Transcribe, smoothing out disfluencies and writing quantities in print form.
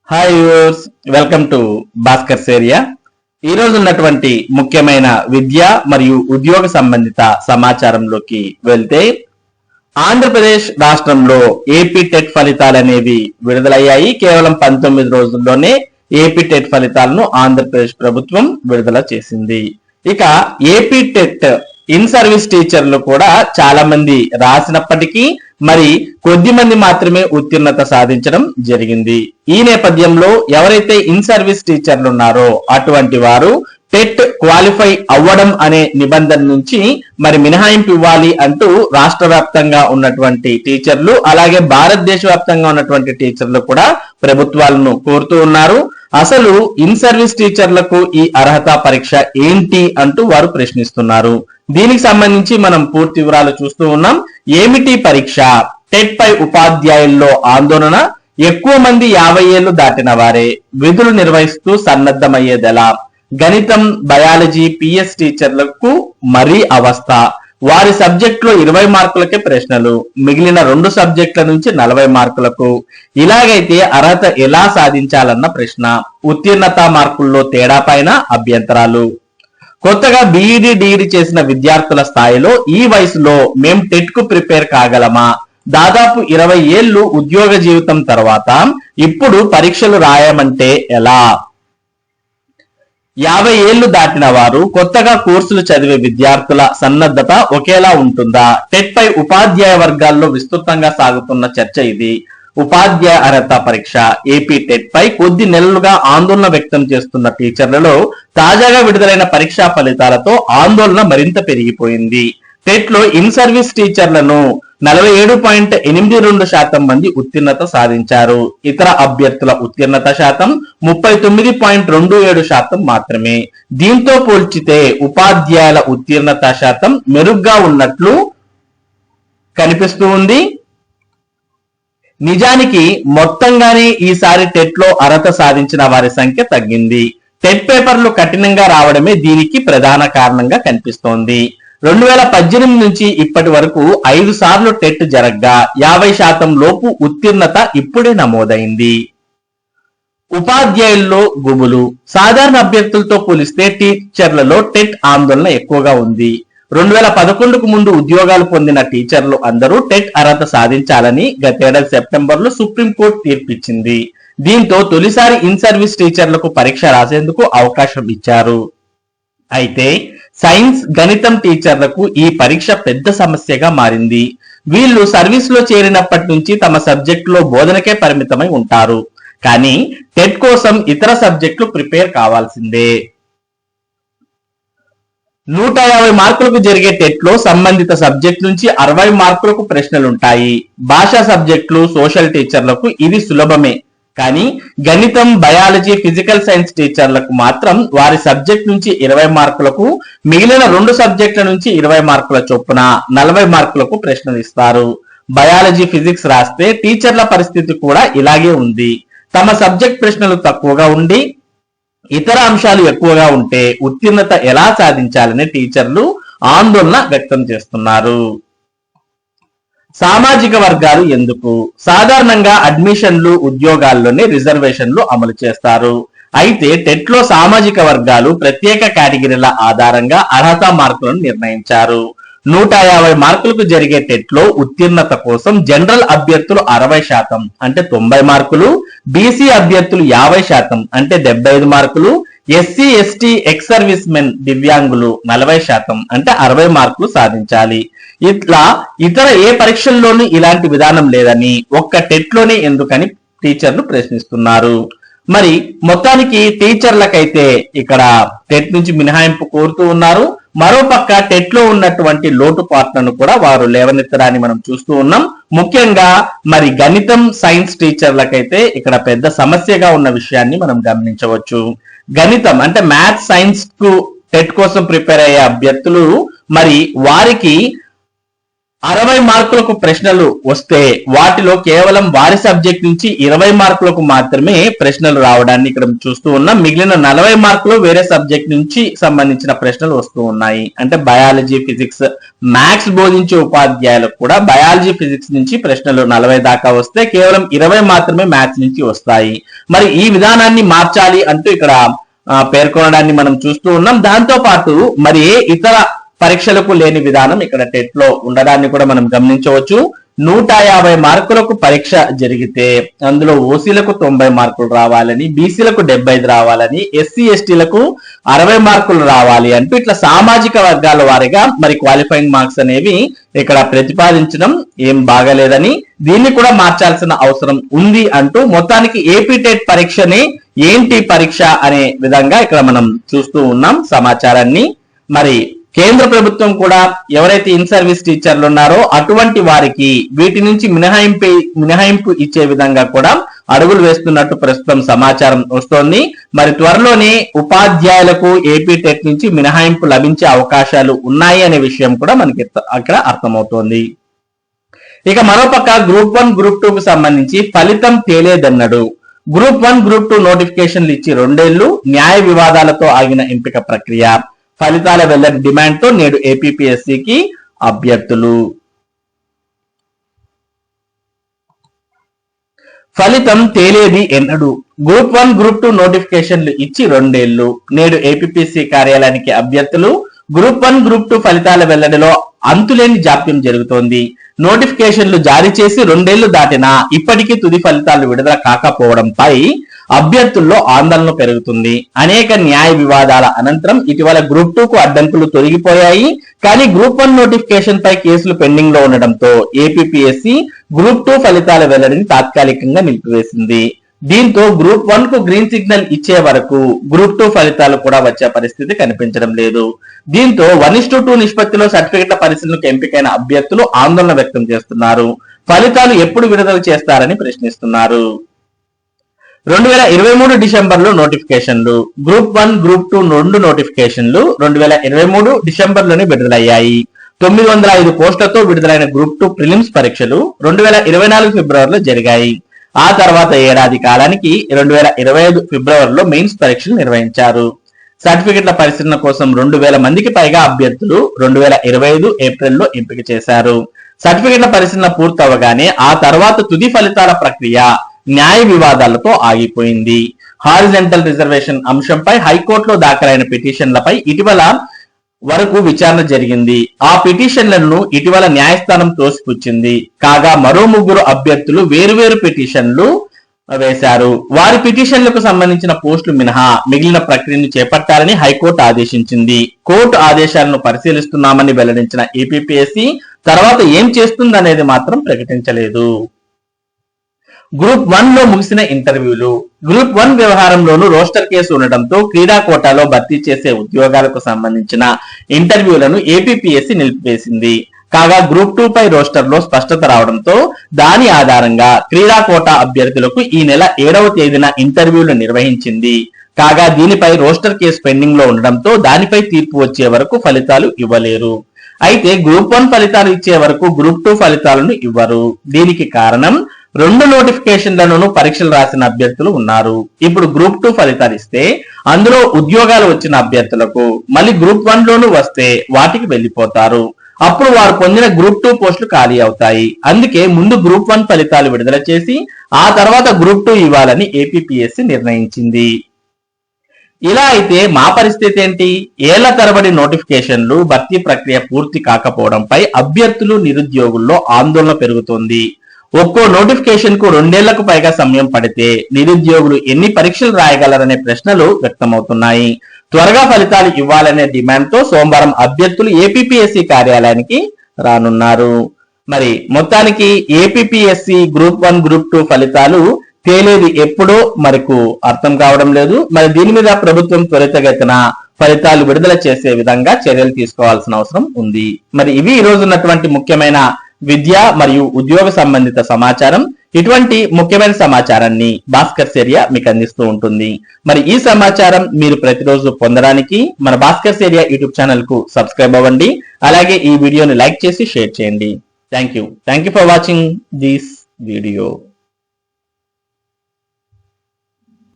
Hi viewers, welcome to Bhaskar's area. ఈ రోజు ఉన్నటువంటి ముఖ్యమైన విద్య మరియు ఉద్యోగ సంబంధిత సమాచారంలోకి వెళ్తే, ఆంధ్రప్రదేశ్ రాష్ట్రంలో ఏపీ టెట్ ఫలితాలు అనేవి విడుదలయ్యాయి. కేవలం 19 రోజుల్లోనే ఏపీ టెట్ ఫలితాలను ఆంధ్రప్రదేశ్ ప్రభుత్వం విడుదల చేసింది. ఇక ఏపీ టెట్ ఇన్ సర్వీస్ టీచర్లు కూడా చాలా మంది రాసినప్పటికీ మరి కొద్ది మంది మాత్రమే ఉత్తీర్ణత సాధించడం జరిగింది. ఈ నేపథ్యంలో ఎవరైతే ఇన్ సర్వీస్ టీచర్లు ఉన్నారో అటువంటి వారు టెట్ క్వాలిఫై అవ్వడం అనే నిబంధన నుంచి మరి మినహాయింపు ఇవ్వాలి అంటూ రాష్ట్ర వ్యాప్తంగా ఉన్నటువంటి టీచర్లు, అలాగే భారతదేశ వ్యాప్తంగా ఉన్నటువంటి టీచర్లు కూడా ప్రభుత్వాలను కోరుతూ ఉన్నారు. అసలు ఇన్ సర్వీస్ టీచర్లకు ఈ అర్హత పరీక్ష ఏంటి అంటూ వారు ప్రశ్నిస్తున్నారు. దీనికి సంబంధించి మనం పూర్తి వివరాలు చూస్తూ ఉన్నాం. ఏమిటి పరీక్ష? టెట్ పై ఉపాధ్యాయుల్లో ఆందోళన, ఎక్కువ మంది 50 ఏళ్లు దాటిన వారే, విధులు నిర్వహిస్తూ సన్నద్ధమయ్యేదెలా, గణితం, బయాలజీ, పిఎస్ టీచర్లకు మరీ అవస్థ, వారి సబ్జెక్టులో 20 మార్కులకే ప్రశ్నలు, మిగిలిన 2 సబ్జెక్టుల నుంచి 40 మార్కులకు. ఇలాగైతే అర్హత ఎలా సాధించాలన్న ప్రశ్న, ఉత్తీర్ణత మార్కుల్లో తేడా పైన అభ్యంతరాలు. కొత్తగా బీఈడీ డిఈడి చేసిన విద్యార్థుల స్థాయిలో ఈ వయసులో మేం టెట్ కు ప్రిపేర్ కాగలమా? దాదాపు 20 ఏళ్లు ఉద్యోగ జీవితం తర్వాత ఇప్పుడు పరీక్షలు రాయమంటే ఎలా? 50 ఏళ్లు దాటిన వారు, కొత్తగా కోర్సులు చదివే విద్యార్థుల సన్నద్ధత ఒకేలా ఉంటుందా? టెట్ పై ఉపాధ్యాయ వర్గాల్లో విస్తృతంగా సాగుతున్న చర్చ ఇది. ఉపాధ్యాయ అర్హత పరీక్ష ఏపీ టెట్ పై కొద్ది నెలలుగా ఆందోళన వ్యక్తం చేస్తున్న టీచర్లలో తాజాగా విడుదలైన పరీక్షా ఫలితాలతో ఆందోళన మరింత పెరిగిపోయింది. టెట్ లో ఇన్ సర్వీస్ టీచర్లను 47.82% మంది ఉత్తీర్ణత సాధించారు. ఇతర అభ్యర్థుల ఉత్తీర్ణత శాతం 39.27% మాత్రమే. దీంతో పోల్చితే ఉపాధ్యాయుల ఉత్తీర్ణత శాతం మెరుగ్గా ఉన్నట్లు కనిపిస్తూ ఉంది. నిజానికి మొత్తంగానే ఈసారి టెట్ లో అర్హత సాధించిన వారి సంఖ్య తగ్గింది. టెట్ పేపర్లు కఠినంగా రావడమే దీనికి ప్రధాన కారణంగా కనిపిస్తోంది. 2018 నుంచి ఇప్పటి వరకు 5 సార్లు టెట్ జరగ్గా 50% లోపు ఉత్తీర్ణత ఇప్పుడే నమోదైంది. ఉపాధ్యాయుల్లో గుబులు, సాధారణ అభ్యర్థులతో పోలిస్తే టీచర్లలో టెట్ ఆందోళన ఎక్కువగా ఉంది. 2011కు ముందు ఉద్యోగాలు పొందిన టీచర్లు అందరూ టెట్ అర్హత సాధించాలని గతేడాది సెప్టెంబర్లో సుప్రీంకోర్టు తీర్పిచ్చింది. దీంతో తొలిసారి ఇన్ సర్వీస్ టీచర్లకు పరీక్ష రాసేందుకు అవకాశం ఇచ్చారు. అయితే సైన్స్, గణితం టీచర్లకు ఈ పరీక్ష పెద్ద సమస్యగా మారింది. వీళ్ళు సర్వీస్ లో చేరినప్పటి నుంచి తమ సబ్జెక్టులో బోధనకే పరిమితమై ఉంటారు. కానీ టెట్ కోసం ఇతర సబ్జెక్టులు ప్రిపేర్ కావాల్సిందే. 150 మార్కులకు జరిగే టెట్ లో సంబంధిత సబ్జెక్ట్ నుంచి 60 మార్కులకు ప్రశ్నలుంటాయి. భాషా సబ్జెక్టులు, సోషల్ టీచర్లకు ఇది సులభమే. కానీ గణితం, బయాలజీ, ఫిజికల్ సైన్స్ టీచర్లకు మాత్రం వారి సబ్జెక్ట్ నుంచి 20 మార్కులకు, మిగిలిన 2 సబ్జెక్టుల నుంచి 20 మార్కుల చొప్పున 40 మార్కులకు ప్రశ్నలు ఇస్తారు. బయాలజీ, ఫిజిక్స్ రాస్తే టీచర్ల పరిస్థితి కూడా ఇలాగే ఉంది. తమ సబ్జెక్ట్ ప్రశ్నలు తక్కువగా ఉండి ఇతర అంశాలు ఎక్కువగా ఉంటే ఉత్తీర్ణత ఎలా సాధించాలని టీచర్లు ఆందోళన వ్యక్తం చేస్తున్నారు. సామాజిక వర్గాలు ఎందుకు? సాధారణంగా అడ్మిషన్లు, ఉద్యోగాల్లోనే రిజర్వేషన్లు అమలు చేస్తారు. అయితే టెట్ లో సామాజిక వర్గాలు ప్రత్యేక కేటగిరీల ఆధారంగా అర్హత మార్కులను నిర్ణయించారు. 150 మార్కులకు జరిగే టెట్ లో ఉత్తీర్ణత కోసం జనరల్ అభ్యర్థులు 60% అంటే 90 మార్కులు, బీసీ అభ్యర్థులు 50% అంటే 75 మార్కులు, SC, ST, ex service men, దివ్యాంగులు 40% అంటే 60 మార్కులు సాధించాలి. ఇట్లా ఇతర ఏ పరీక్షల్లోనూ ఇలాంటి విధానం లేదని, ఒక్క టెట్ లోనే ఎందుకని టీచర్లు ప్రశ్నిస్తున్నారు. మరి మొత్తానికి టీచర్లకైతే ఇక్కడ టెట్ నుంచి మినహాయింపు కోరుతూ ఉన్నారు. మరోపక్క టెట్ లో ఉన్నటువంటి లోటుపాట్లను కూడా వారు లేవనెత్తడాన్ని మనం చూస్తూ ఉన్నాం. ముఖ్యంగా మరి గణితం, సైన్స్ టీచర్లకైతే ఇక్కడ పెద్ద సమస్యగా ఉన్న విషయాన్ని మనం గమనించవచ్చు. గణితం అంటే మ్యాథ్స్, సైన్స్ కు టెట్ కోసం ప్రిపేర్ అయ్యే అభ్యర్థులు మరి వారికి 60 మార్కులకు ప్రశ్నలు వస్తే వాటిలో కేవలం వారి సబ్జెక్ట్ నుంచి 20 మార్కులకు మాత్రమే ప్రశ్నలు రావడాన్ని ఇక్కడ చూస్తూ ఉన్నాం. మిగిలిన 40 మార్కులు వేరే సబ్జెక్ట్ నుంచి సంబంధించిన ప్రశ్నలు వస్తూ ఉన్నాయి. అంటే బయాలజీ, ఫిజిక్స్, మ్యాథ్స్ బోధించే ఉపాధ్యాయులకు కూడా బయాలజీ, ఫిజిక్స్ నుంచి ప్రశ్నలు 40 దాకా వస్తే కేవలం 20 మాత్రమే మ్యాథ్స్ నుంచి వస్తాయి. మరి ఈ విధానాన్ని మార్చాలి అంటూ ఇక్కడ పేర్కొనడాన్ని మనం చూస్తూ ఉన్నాం. దాంతో పాటు మరి ఏ ఇతర పరీక్షలకు లేని విధానం ఇక్కడ టెట్ లో ఉండడాన్ని కూడా మనం గమనించవచ్చు. 150 మార్కులకు పరీక్ష జరిగితే అందులో ఓసీలకు 90 మార్కులు రావాలని, బీసీలకు 75 రావాలని, ఎస్సీ ఎస్టీలకు 60 మార్కులు రావాలి అంటూ ఇట్లా సామాజిక వర్గాల వారిగా మరి క్వాలిఫైయింగ్ మార్క్స్ అనేవి ఇక్కడ ప్రతిపాదించడం ఏం బాగాలేదని, దీన్ని కూడా మార్చాల్సిన అవసరం ఉంది అంటూ మొత్తానికి ఏపీ టెట్ పరీక్షని ఏంటి పరీక్ష అనే విధంగా ఇక్కడ మనం చూస్తూ ఉన్నాం సమాచారాన్ని. మరి కేంద్ర ప్రభుత్వం కూడా ఎవరైతే ఇన్ సర్వీస్ టీచర్లు ఉన్నారో అటువంటి వారికి వీటి నుంచి మినహాయింపు ఇచ్చే విధంగా కూడా అడుగులు వేస్తున్నట్టు ప్రస్తుతం సమాచారం వస్తోంది. మరి త్వరలోనే ఉపాధ్యాయులకు ఏపీ టెట్ నుంచి మినహాయింపు లభించే అవకాశాలు ఉన్నాయి అనే విషయం కూడా మనకి అక్కడ అర్థమవుతోంది. ఇక మరోపక్క గ్రూప్ 1, గ్రూప్ 2 కు సంబంధించి ఫలితం తేలేదన్నాడు. గ్రూప్ 1, గ్రూప్ 2 నోటిఫికేషన్లు ఇచ్చి 2 ఏళ్లు, న్యాయ వివాదాలతో ఆగిన ఎంపిక ప్రక్రియ, ఫలితాల వెల్లడి డిమాండ్ తో నేడు ఏపీపీఎస్సీకి అభ్యర్థులు. ఫలితం తేలేది ఎన్నడు. గ్రూప్ 1, గ్రూప్ 2 నోటిఫికేషన్లు ఇచ్చి 2 ఏళ్లు, నేడు ఏపీపీఎస్సీ కార్యాలయానికి అభ్యర్థులు. గ్రూప్ 1, గ్రూప్ 2 ఫలితాల వెల్లడిలో అంతులేని జాప్యం జరుగుతోంది. నోటిఫికేషన్లు జారీ చేసి 2 ఏళ్లు దాటినా ఇప్పటికీ తుది ఫలితాలు విడుదల కాకపోవడంపై అభ్యర్థుల్లో ఆందోళన పెరుగుతుంది. అనేక న్యాయ వివాదాల అనంతరం ఇటీవల గ్రూప్ 2 కు అడ్డంకులు తొలగిపోయాయి. కానీ గ్రూప్ 1 నోటిఫికేషన్ పై కేసులు పెండింగ్ లో ఉండడంతో ఏపీపీఎస్సీ గ్రూప్ 2 ఫలితాల వెల్లడిని తాత్కాలికంగా నిలిపివేసింది. దీంతో గ్రూప్ 1 కు గ్రీన్ సిగ్నల్ ఇచ్చే వరకు గ్రూప్ 2 ఫలితాలు కూడా వచ్చే పరిస్థితి కనిపించడం లేదు. దీంతో 1:2 నిష్పత్తిలో సర్టిఫికెట్ల పరిశీలనకు ఎంపికైన అభ్యర్థులు ఆందోళన వ్యక్తం చేస్తున్నారు. ఫలితాలు ఎప్పుడు విడుదల చేస్తారని ప్రశ్నిస్తున్నారు. 2023 డిసెంబర్లో నోటిఫికేషన్లు. గ్రూప్ 1, గ్రూప్ 2 2 నోటిఫికేషన్లు 2023 డిసెంబర్లోనే విడుదలయ్యాయి. 905 పోస్టులతో విడుదలైన గ్రూప్ 2 ప్రిలిమ్స్ పరీక్షలు 2024 ఫిబ్రవరిలో జరిగాయి. ఆ తర్వాత ఏడాది కాలానికి 2025 ఫిబ్రవరిలో మెయిన్స్ పరీక్షలు నిర్వహించారు. సర్టిఫికెట్ల పరిశీలన కోసం 2000 మందికి పైగా అభ్యర్థులు 2025 ఏప్రిల్లో ఎంపిక చేశారు. సర్టిఫికెట్ల పరిశీలన పూర్తవగానే ఆ తర్వాత తుది ఫలితాల ప్రక్రియ న్యాయ వివాదాలతో ఆగిపోయింది. హారిజంటల్ రిజర్వేషన్ అంశంపై హైకోర్టులో దాఖలైన పిటిషన్లపై ఇటీవల వరకు విచారణ జరిగింది. ఆ పిటిషన్లను ఇటీవల న్యాయస్థానం తోసిపుచ్చింది. కాగా మరో 3 అభ్యర్థులు వేరువేరు పిటిషన్లు వేశారు. వారి పిటిషన్లకు సంబంధించిన పోస్టులు మినహా మిగిలిన ప్రక్రియను చేపట్టాలని హైకోర్టు ఆదేశించింది. కోర్టు ఆదేశాలను పరిశీలిస్తున్నామని వెల్లడించిన ఏపీపీఎస్సీ తర్వాత ఏం చేస్తుందనేది మాత్రం ప్రకటించలేదు. గ్రూప్ 1 లో ముగిసిన ఇంటర్వ్యూలు. గ్రూప్ 1 వ్యవహారంలోనూ రోస్టర్ కేసు ఉండటంతో క్రీడా కోటాలో భర్తీ చేసే ఉద్యోగాలకు సంబంధించిన ఇంటర్వ్యూలను ఏపీపీఎస్సీ నిలిపివేసింది. కాగా గ్రూప్ 2 పై రోస్టర్ లో స్పష్టత రావడంతో దాని ఆధారంగా క్రీడా కోటా అభ్యర్థులకు ఈ నెల 7వ తేదీన ఇంటర్వ్యూలు నిర్వహించింది. కాగా దీనిపై రోస్టర్ కేసు పెండింగ్ లో ఉండడంతో దానిపై తీర్పు వచ్చే వరకు ఫలితాలు ఇవ్వలేరు. అయితే గ్రూప్ 1 ఫలితాలు ఇచ్చే వరకు గ్రూప్ 2 ఫలితాలను ఇవ్వరు. దీనికి కారణం 2 నోటిఫికేషన్లను పరీక్షలు రాసిన అభ్యర్థులు ఉన్నారు. ఇప్పుడు గ్రూప్ 2 ఫలితాలు ఇస్తే అందులో ఉద్యోగాలు వచ్చిన అభ్యర్థులకు మళ్ళీ గ్రూప్ 1 లోనూ వస్తే వాటికి వెళ్లిపోతారు. అప్పుడు వారు పొందిన గ్రూప్ 2 పోస్టులు ఖాళీ అవుతాయి. అందుకే ముందు గ్రూప్ 1 ఫలితాలు విడుదల చేసి ఆ తర్వాత గ్రూప్ 2 ఇవ్వాలని ఏపీపీఎస్సీ నిర్ణయించింది. ఇలా అయితే మా పరిస్థితి ఏంటి? ఏళ్ల తరబడి నోటిఫికేషన్లు భర్తీ ప్రక్రియ పూర్తి కాకపోవడంపై అభ్యర్థులు, నిరుద్యోగుల్లో ఆందోళన పెరుగుతోంది. ఒక్కో నోటిఫికేషన్ కు 2 ఏళ్లకు పైగా సమయం పడితే నిరుద్యోగులు ఎన్ని పరీక్షలు రాయగలరనే ప్రశ్నలు వ్యక్తమవుతున్నాయి. త్వరగా ఫలితాలు ఇవ్వాలనే డిమాండ్ తో సోమవారం అభ్యర్థులు ఏపీపీఎస్సీ కార్యాలయానికి రానున్నారు. మరి మొత్తానికి ఏపీపీఎస్సీ గ్రూప్ 1, గ్రూప్ 2 ఫలితాలు తేలేది ఎప్పుడో మరికు అర్థం కావడం లేదు. మరి దీని మీద ప్రభుత్వం త్వరితగతిన ఫలితాలు విడుదల చేసే విధంగా చర్యలు తీసుకోవాల్సిన అవసరం ఉంది. మరి ఇవి ఈ రోజు ఉన్నటువంటి ముఖ్యమైన విద్య మరియు ఉద్యోగ సంబంధిత సమాచారం. ఇటువంటి ముఖ్యమైన సమాచారాన్ని భాస్కర్ సేరియా మీకు అందిస్తూ ఉంటుంది. మరి ఈ సమాచారం మీరు ప్రతిరోజు పొందడానికి మన భాస్కర్ సేరియా యూట్యూబ్ ఛానల్ కు సబ్స్క్రైబ్ అవ్వండి. అలాగే ఈ వీడియోని లైక్ చేసి షేర్ చేయండి. Thank you for watching this video.